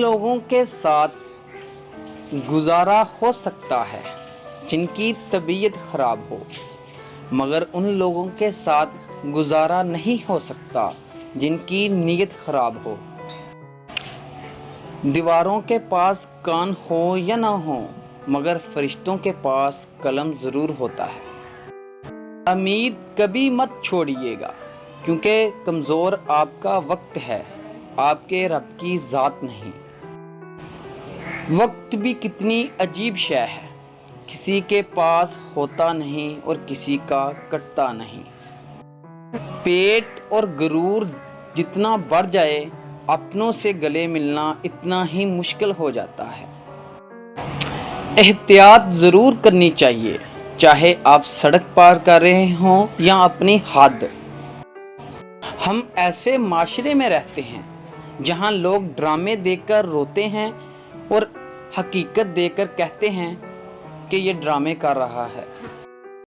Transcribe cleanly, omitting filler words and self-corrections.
لوگوں کے ساتھ گزارا ہو سکتا ہے جن کی طبیعت خراب ہو، مگر ان لوگوں کے ساتھ گزارا نہیں ہو سکتا جن کی نیت خراب ہو۔ دیواروں کے پاس کان ہو یا نہ ہو، مگر فرشتوں کے پاس قلم ضرور ہوتا ہے۔ امید کبھی مت چھوڑیے گا، کیونکہ کمزور آپ کا وقت ہے، آپ کے رب کی ذات نہیں۔ وقت بھی کتنی عجیب شے ہے، کسی کے پاس ہوتا نہیں اور کسی کا کٹتا نہیں۔ پیٹ اور غرور جتنا بڑھ جائے، اپنوں سے گلے ملنا اتنا ہی مشکل ہو جاتا ہے۔ احتیاط ضرور کرنی چاہیے، چاہے آپ سڑک پار کر رہے ہوں یا اپنی حد۔ ہم ایسے معاشرے میں رہتے ہیں جہاں لوگ ڈرامے دیکھ کر روتے ہیں اور حقیقت دیکھ کر کہتے ہیں کہ یہ ڈرامے کر رہا ہے۔